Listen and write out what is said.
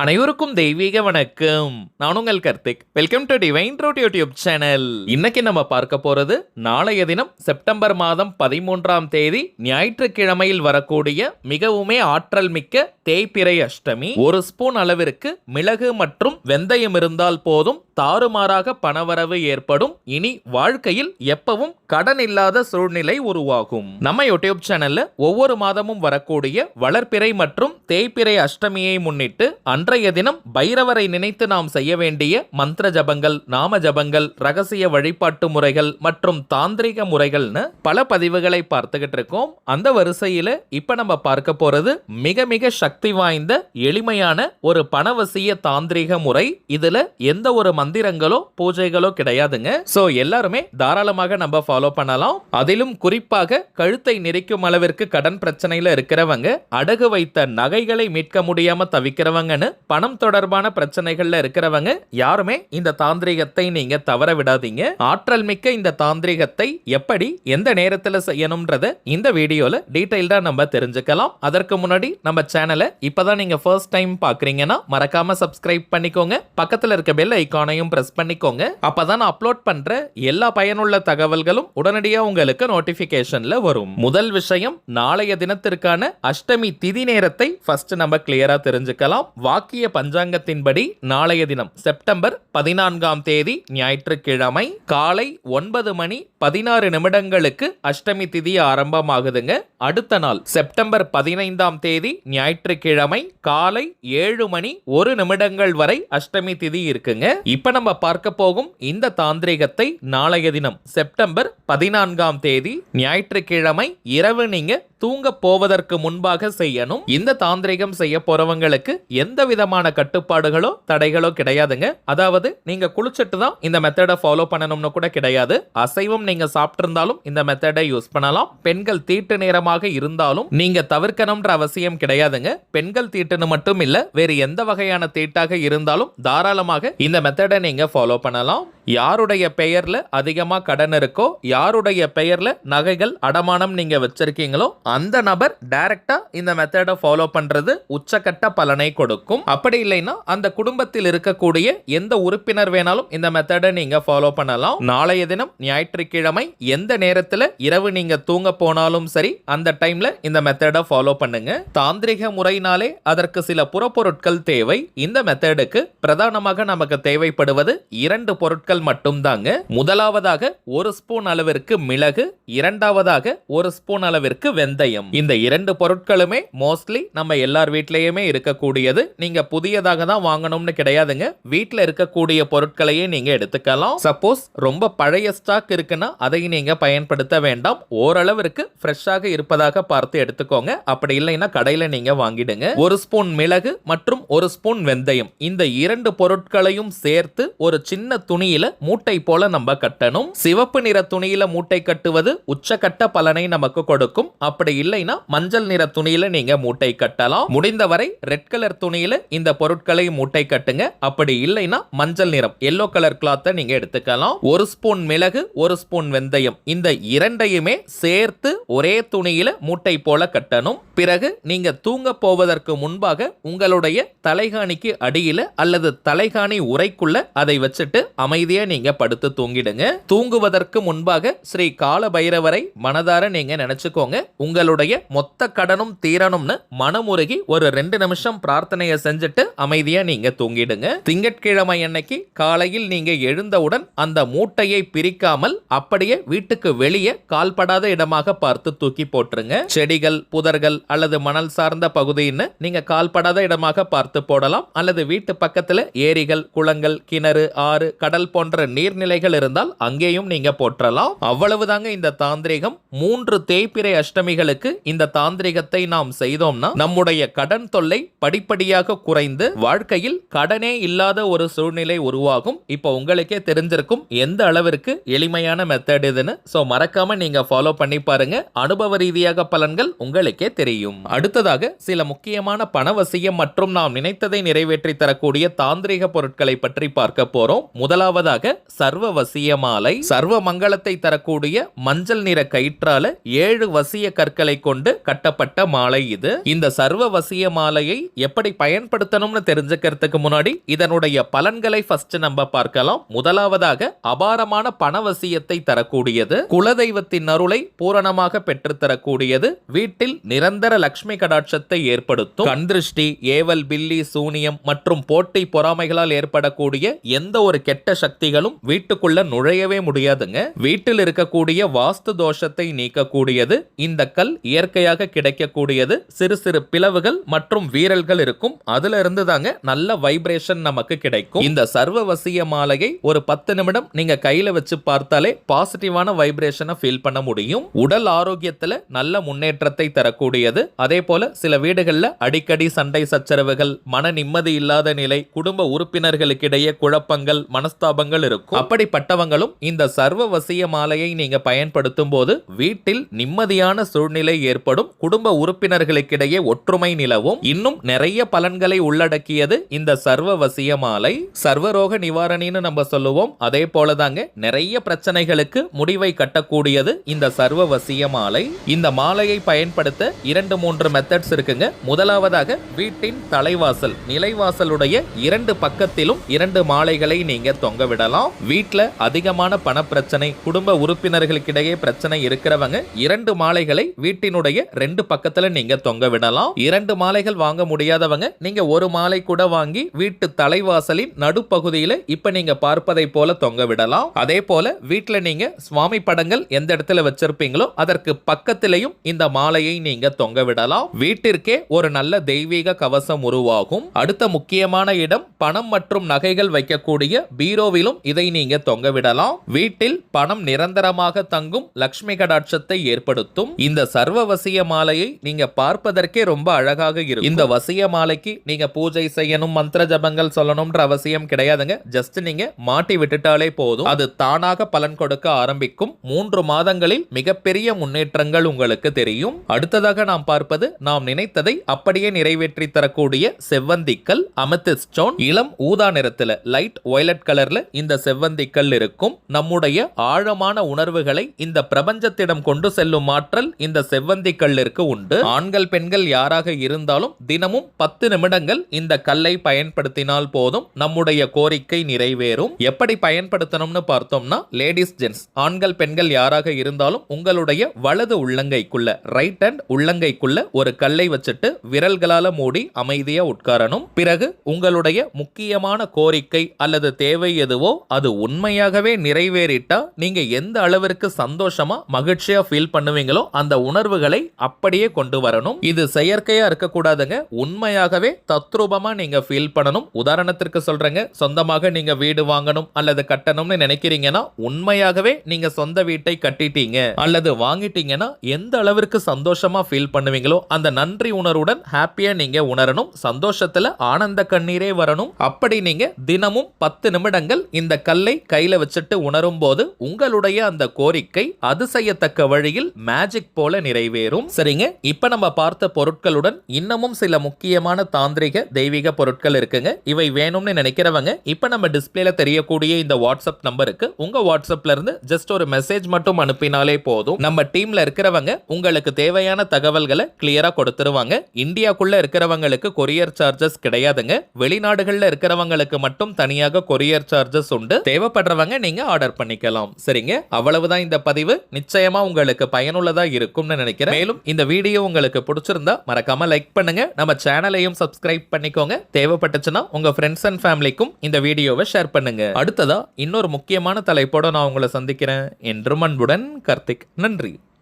அனைவருக்கும் தெய்வீக வணக்கம். நான் உங்கள் Karthik. Welcome to divine truth YouTube channel. இன்னைக்கு நம்ம பார்க்க போறது நாளைய தினம் செப்டம்பர் மாதம் 13ஆம் தேதி ஞாயிற்றுக்கிழமையில் வரக்கூடிய மிகவுமே ஆற்றல் மிக்க தேய்பிறை அஷ்டமி. ஒரு ஸ்பூன் அளவிற்கு மிளகு மற்றும் வெந்தயம் இருந்தால் போதும், தாறுமாறாக பணவரவு ஏற்படும். இனி வாழ்க்கையில் எப்பவும் கடன் இல்லாத சூழ்நிலை உருவாகும். நம்ம யூடியூப் சேனல்ல ஒவ்வொரு மாதமும் வரக்கூடிய வளர்பிறை மற்றும் தேய்பிறை அஷ்டமியை முன்னிட்டு அன்றைய தினம் பைரவரை நினைத்து நாம் செய்ய வேண்டிய மந்திர ஜபங்கள், நாம ஜபங்கள், ரகசிய வழிபாட்டு முறைகள் மற்றும் தாந்திரிக முறைகள்னு பல பதிவுகளை பார்த்துக்கிட்டு இருக்கோம். அந்த வரிசையில இப்ப நம்ம பார்க்க போறது மிக மிக சக்தி வாய்ந்த எளிமையான ஒரு பணவசிய தாந்திரிக முறை. இதுல எந்த ஒரு மந்திரங்களோ பூஜைகளோ கிடையாதுங்க. சோ எல்லாருமே தாராளமாக நம்ம ஃபாலோ பண்ணலாம். அதிலும் குறிப்பாக கழுத்தை நெரிக்கும் அளவிற்கு கடன் பிரச்சனையில இருக்கிறவங்க, அடகு வைத்த நகைகளை மீட்க முடியாம தவிக்கிறவங்கன்னு பணம் தொடர்பான பிரச்சனைகள்ல இருக்கிறவங்க யாருமே இந்த தாந்திரிகத்தை நீங்க தவற விடாதீங்க. ஆற்றல் மிக்க இந்த தாந்திரிகத்தை எப்படி எந்த நேரத்துல செய்யணும்ன்றத இந்த வீடியோல டீடைல்டா நம்ம தெரிஞ்சுக்கலாம். அதற்கு முன்னாடி நம்ம சேனலை இப்பதான் நீங்க ஃபர்ஸ்ட் டைம் பாக்குறீங்கன்னா மறக்காம சப்ஸ்கிரைப் பண்ணிக்கோங்க. பக்கத்துல இருக்க பெல் ஐகானையும் பிரஸ் பண்ணிக்கோங்க. அப்பதான் நான் அப்லோட் பண்ற எல்லா பயனுள்ள தகவல்களும் உடனடியா உங்களுக்கு நோட்டிபிகேஷன்ல வரும். முதல் விஷயம், நாளைய தினத்திற்கான அஷ்டமி திதி நேரத்தை ஃபர்ஸ்ட் நம்ம கிளியரா தெரிஞ்சுக்கலாம். வாக்கிய பஞ்சாங்கத்தின்படி நாளைய தினம் செப்டம்பர் 14ஆம் தேதி ஞாயிற்றுக்கிழமை காலை 9:16 அஷ்டமி திதி ஆரம்பமாகுதுங்க. அடுத்த நாள் செப்டம்பர் 15ஆம் தேதி ஞாயிற்றுக்கிழமை காலை 7:01 வரை அஷ்டமி திதி இருக்குங்க. இப்ப நம்ம பார்க்க போகும் இந்த தாந்திரிகத்தை நாளைய தினம் செப்டம்பர் 14ஆம் தேதி ஞாயிற்றுக்கிழமை இரவு நீங்க தூங்க போவதற்கு முன்பாக செய்யணும். இந்த தாந்திரிகம் செய்ய போறவங்களுக்கு எந்த விதமான கட்டுப்பாடுகளோ தடைகளோ கிடையாதுங்க. அதாவது நீங்க குளிச்சிட்டு தான் இந்த மெத்தடை ஃபாலோ பண்ணணும்னு கூட கிடையாது. அசைவம் நீங்க சாப்பிட்டு இருந்தாலும் இந்த மெத்தடை யூஸ் பண்ணலாம். பெண்கள் தீட்டு நேரமாக இருந்தாலும் நீங்க தவிர்க்கணும்ன்ற அவசியம் கிடையாதுங்க. பெண்கள் தீட்டுன்னு மட்டும் இல்ல, வேறு எந்த வகையான தீட்டாக இருந்தாலும் தாராளமாக இந்த மெத்தடை நீங்க ஃபாலோ பண்ணலாம். யாருடைய பெயர்ல அதிகமா கடன் இருக்கோ, யாருடைய பெயர்ல நகைகள் அடமானம் நீங்க வச்சிருக்கீங்களோ அந்த நபர் டைரக்டா இந்த மெத்தடை ஃபாலோ பண்றது உச்சக்கட்ட பலனை கொடுக்கும். அப்படி இல்லைன்னா அந்த குடும்பத்தில் இருக்கக்கூடிய எந்த உறுப்பினர் வேணாலும் இந்த மெத்தடை நீங்க ஃபாலோ பண்ணலாம். நாளைய தினம் ஞாயிற்றுக்கிழமை எந்த நேரத்துல இரவு நீங்க தூங்க போனாலும் சரி, அந்த டைம்ல இந்த மெத்தடை ஃபாலோ பண்ணுங்க. தாந்திரிக முறையினாலே அதற்கு சில புறப்பொருட்கள் தேவை. இந்த மெத்தடுக்கு பிரதானமாக நமக்கு தேவைப்படுவது 2 பொருட்கள் மட்டும்தாங்க. முதலாவதாக 1 ஸ்பூன் அளவிற்கு மிளகு, இரண்டாவதாக 1 ஸ்பூன் அளவிற்கு வெந்தயம். இந்த 2 பொருட்களுமே மோஸ்ட்லி நம்ம எல்லார் வீட்லயுமே இருக்கக்கூடியது. நீங்க புதியதாக தான் வாங்கணும்னு கிடையாதுங்க. வீட்ல இருக்கக்கூடிய பொருட்களையே நீங்க எடுத்துக்கலாம். சப்போஸ் ரொம்ப பழைய ஸ்டாக் இருக்குன்னா அதை நீங்க பயன்படுத்த வேண்டாம். ஓரளவிற்கு ஃப்ரெஷ்ஷாக இருப்பதாக பார்த்து எடுத்துக்கோங்க. அப்படி இல்லைன்னா கடையில நீங்க வாங்கிடுங்க. 1 ஸ்பூன் மிளகு மற்றும் 1 ஸ்பூன் வெந்தயம், இந்த 2 பொருட்களையும் சேர்த்து ஒரு சின்ன துணியில மூட்டை போல நம்ம கட்டணும். சிவப்பு நிற துணியில மூட்டை கட்டுவது உச்சக்கட்ட பலனை நமக்கு கொடுக்கும். அப்படி இல்லைன்னா மஞ்சள் நிற துணியில நீங்க மூட்டை கட்டலாம். முடிந்தவரை ரெட் கலர் துணியில இந்த பொருட்களை மூட்டை கட்டுங்க. அப்படி இல்லைன்னா மஞ்சள் நிறம் எல்லோ கலர் கிளாத்தை நீங்க எடுத்துக்கலாம். 1 ஸ்பூன் மிளகு, 1 ஸ்பூன் வெந்தயம், இந்த இரண்டையுமே சேர்த்து ஒரே துணியில மூட்டை போல கட்டணும். பிறகு நீங்க தூங்க போவதற்கு முன்பாக உங்களுடைய தலைகாணிக்கு அடியில அல்லது தலைகாணி உரைக்குள்ள அதை வச்சுட்டு அமைதியா நீங்க படுத்து தூங்கிடுங்க. தூங்குவதற்கு முன்பாக ஸ்ரீ கால பைரவரை மனதார நீங்க நினைச்சுக்கோங்க. உங்களுடைய மொத்த கடனும் தீரணும்னு மனமுருகி ஒரு 2 நிமிஷம் பிரார்த்தனையை செஞ்சுட்டு அமைதியா நீங்க தூங்கிடுங்க. திங்கட்கிழமை அன்னைக்கு காலையில் நீங்க எழுந்தவுடன் அந்த மூட்டையை பிரிக்காமல் அப்படியே வீட்டுக்கு வெளியே கால்படாத இடமாக பார்த்து தூக்கி போட்டுருங்க. செடிகள், புதர்கள் அல்லது மணல் சார்ந்த பகுதின்னு நீங்க கால்படாத இடமாக பார்த்து போடலாம். அல்லது வீட்டு பக்கத்துல ஏரிகள், குளங்கள், கிணறு, ஆறு, கடல் போன்ற நீர்நிலைகள் இருந்தால் அங்கேயும் நீங்க போற்றலாம். அவ்வளவுதாங்க இந்த தாந்திரிகம். 3 தேய்பிறை அஷ்டமிகளுக்கு இந்த தாந்திரிகத்தை நாம் செய்தோம்னா நம்முடைய கடன் தொல்லை படிப்படியாக குறைந்து வாழ்க்கையில் கடனே இல்லாத ஒரு சூழ்நிலை உருவாகும். இப்போ உங்களுக்கே தெரிஞ்சிருக்கும் எந்த அளவிற்கு எளிமையான மெத்தட் இதுன்னு. சோ மறக்காம நீங்க ஃபாலோ பண்ணி பாருங்க. அனுபவ ரீதியாக பலன்கள் உங்களுக்கே தெரியும். அடுத்ததாக சில முக்கியமான பணவசியம் மற்றும் நாம் நினைத்ததை நிறைவேற்றி தரக்கூடிய தாந்திரிக பொருட்களை பற்றி பார்க்க போறோம். முதலாவதாக சர்வ வசிய மாலை. சர்வ மங்களத்தை தரக்கூடிய மஞ்சள் நிற கயிற்றால 7 வசிய கற்கள் கற்களை கொண்டு கட்டப்பட்ட மாலை இது. இந்த சர்வவசிய மாலையை எப்படி பயன்படுத்தணும்னு தெரிஞ்சுக்கிறதுக்கு முன்னாடி இதனுடைய பலன்களை ஃபர்ஸ்ட் நம்ம பார்க்கலாம். முதலாவதாக அபாரமான பணவசியத்தை தரக்கூடியது, குலதெய்வத்தின் அருளை பூரணமாக பெற்றுத்தரக்கூடியது, வீட்டில் நிரந்தர லட்சுமி கடாட்சத்தை ஏற்படுத்தும், கண் திருஷ்டி, ஏவல், பில்லி, சூனியம் மற்றும் போட்டி பொறாமைகளால் ஏற்படக்கூடிய எந்த ஒரு கெட்ட சக்திகளும் வீட்டுக்குள்ள நுழையவே முடியாதுங்க. வீட்டில் இருக்கக்கூடிய வாஸ்து தோஷத்தை நீக்கக்கூடியது. இந்த கல் இயற்கையாக கிடைக்கக்கூடியது. சிறு சிறு பிளவுகள் மற்றும் வீரல்கள் இருக்கும், அதுல இருந்து தாங்க நல்ல வைப்ரேஷன் நமக்கு கிடைக்கும். இந்த சர்வவசிய மாலையை ஒரு 10 நிமிடம் நீங்க கையில வச்சு பார்த்தாலே பாசிட்டிவான வைப்ரேஷனை ஃபீல் பண்ண முடியும். உடல் ஆரோக்கியத்துல நல்ல முன்னேற்றத்தை தரக்கூடியது. அதே போல சில வீடுகள்ல அடிக்கடி சண்டை சச்சரவுகள், மன நிம்மதி இல்லாத நிலை, குடும்ப உறுப்பினர்களுக்கிடையே குழப்பங்கள், மனஸ்தாபங்கள் இருக்கும். அப்படிப்பட்டவங்களும் இந்த சர்வவசிய மாலையை நீங்க பயன்படுத்தும் போது வீட்டில் நிம்மதியான சூழ்நிலை ஏற்படும், குடும்ப உறுப்பினர்களுக்கிடையே ஒற்றுமை நிலவும். இன்னும் நிறைய பலன்களை உள்ளடக்கியது இந்த சர்வவசிய மாலை. சர்வரோக நிவாரணின்னு நம்ம சொல்லுவோம். அதே போலதாங்க நிறைய பிரச்சனைகளுக்கு முடிவை கட்டக்கூடியது இந்த சர்வவசிய மாலை. இந்த மாலையை பயன்படுத்த 2-3 மெத்தட்ஸ் இருக்குங்க. முதலாவதாக வீட்டின் தலைவாசல், நிலைவாசலுடைய 2 பக்கத்திலும் 2 மாலைகளை நீங்க தொங்க விடலாம். வீட்ல அதிகமான பண பிரச்சனை, குடும்ப உறுப்பினர்களுக்கிடையே பிரச்சனை இருக்கிறவங்க 2 மாலைகளை வீட்டினுடைய 2 பக்கத்துல நீங்க தொங்க விடலாம். 2 மாலைகள் வாங்க முடியாதவங்க நீங்க ஒரு மாலை கூட வாங்கி வீட்டு தலைவாசலின் நடுப்பகுதியில இப்ப நீங்க பார்ப்பதை போல தொங்க விடலாம். அதே போல வீட்டுல நீங்க சுவாமி படங்கள் எந்த இடத்துல வச்சிருப்பீங்களோ அதற்கு பக்கத்திலையும் இந்த மாலையை நீங்க தொங்க விடலாம். வீட்டிற்கே ஒரு நல்ல தெய்வீக கவசம் உருவாகும். அடுத்த முக்கியமான இடம் பணம் மற்றும் நகைகள் வைக்கக்கூடிய பீரோவிலும் இதை நீங்க தொங்க விடலாம். வீட்டில் பணம் நிரந்தரமாக தங்கும், லட்சுமி கடாட்சத்தை ஏற்படுத்தும். இந்த சர்வவசிய மாலையை நீங்க பார்ப்பதற்கே ரொம்ப அழகாக இருக்கும். இந்த வசிய மாலைக்கு நீங்க பூஜை செய்யணும், மந்திர ஜபங்கள் சொல்லணும்ன்ற அவசியம் கிடையாதுங்க. ஜஸ்ட் நீங்க மாட்டி விட்டுட்டாலே போதும், அது தானாக பலன் கொடுக்க ஆரம்பிக்கும். 3 மாதங்களில் மிகப்பெரிய முன்னேற்றங்கள் உங்களுக்கு தெரியும். அடுத்ததாக நாம் பார்ப்பது நாம் நினைத்ததை அப்படியே நிறைவேற்றி தரக்கூடிய செவ்வந்திக்கல், அமெத்திஸ்ட் ஸ்டோன். இளம் ஊதா நிறத்துல, லைட் வயலட் கலர்ல இந்த செவ்வந்திக்கல் இருக்கும். நம்முடைய ஆழமான உணர்வுகளை இந்த பிரபஞ்சத்திடம் கொண்டு செல்லும் ஆற்றல் இந்த செவ்வந்திக்கல்லிற்கு உண்டு. ஆண்கள் பெண்கள் யாராக இருந்தாலும் தினமும் 10 நிமிடங்கள் இந்த கல்லை பயன்படுத்தினால் போதும், நம்முடைய கோரிக்கை நிறைவேறும். எப்படி பயன்படுத்தணும்னு பார்த்தோம்னா, லேடிஸ் ஜென்ஸ் ஆண்கள் பெண்கள் யாராக இருந்தாலும் உங்களுடைய வலது உள்ளங்கைக்குள்ள, ரைட் ஹேண்ட் உள்ளங்கைக்குள்ள ஒரு கல்லை வச்சுட்டு விரல்களால மூடி அமைதியா உட்காரணும். பிறகு உங்களுடைய முக்கியமான கோரிக்கை அல்லது தேவை எதுவோ அது உண்மையாகவே நிறைவேறிட்டா நீங்க எந்த அளவிற்கு சந்தோஷமா மகிழ்ச்சியா ஃபீல் பண்ணுவீங்களோ அந்த உணர்வுகளை அப்படியே கொண்டு வரணும். இது செயற்கையா இருக்க கூடாதுங்க, உண்மையாகவே தத்ரூபமா நீங்க ஃபீல் பண்ணணும். உதாரணத்திற்கு சொல்றேங்க, சொந்தமாக நீங்க வீடு வாங்கணும் அல்லது கட்டணும்னு நினைக்கிறீங்கன்னா, உண்மையாகவே நீங்க சொந்த வீட்டை கட்டிட்டீங்க அல்லது வாங்கிட்டீங்கன்னா எந்த அளவிற்கு சந்தோஷமா ஃபீல் பண்ணுவீங்களோ அந்த நன்றி உணர்வுடன் ஹாப்பியா நீங்க உணரணும். சந்தோஷத்துல ஆனந்த கண்ணீரே வரணும். அப்படி நீங்க தினமும் 10 நிமிடங்கள் இந்த கல்லை கையில வச்சுட்டு உணரும் போது உங்களுடைய அந்த கோரிக்கை அதிசயத்தக்க வழியில் மேஜிக் போல நிறைவேறும். சரிங்க, இப்ப நம்ம பார்த்த பொருட்களுடன் இன்னமும் சில முக்கியமான தாந்திரிக தெய்வீக பொருட்கள் இருக்குங்க. இவை வேணும்னு நினைக்கிறவங்க இப்ப நம்ம டிஸ்பிளேல தெரியக்கூடிய இந்த வாட்ஸ்அப் நம்பருக்கு உங்க வாட்ஸ்அப்ல இருந்து ஜஸ்ட் ஒரு மெசேஜ் மட்டும் அனுப்பினாலே போதும். நம்ம டீம்ல இருக்கிறவங்க உங்களுக்கு தேவையான தகவல்களை கிளியரா கொடுத்துருவாங்க. இந்தியாக்குள்ள இருக்கிறவங்களுக்கு கொரியர் சார்ஜஸ் கிடையாதுங்க. வெளிநாடுகள்ல இருக்கிறவங்களுக்கு மட்டும் தனியாக கொரியர் சார்ஜஸ் உண்டு. தேவைப்படுறவங்க நீங்க ஆர்டர் பண்ணிக்கலாம். சரிங்க, அவ்வளவுதான் இந்த பதிவு. நிச்சயமா உங்களுக்கு பயனுள்ளதா இருக்கும்னு நினைக்கிறேன். மேலும் இந்த வீடியோ உங்களுக்கு பிடிச்சிருந்தா மறக்காம லைக் பண்ணுங்க. நம்ம சேனலையும் சப்ஸ்கிரைப் பண்ணிக்கோங்க. தேவைப்பட்டுச்சுன்னா உங்க ஃப்ரெண்ட்ஸ் அண்ட் ஃபேமிலிக்கும் இந்த வீடியோவை ஷேர் பண்ணுங்க. அடுத்ததா இன்னொரு முக்கியமான தலைப்போட நான் உங்களை சந்திக்கிறேன். என்றும் அன்புடன் கார்த்திக். நன்றி.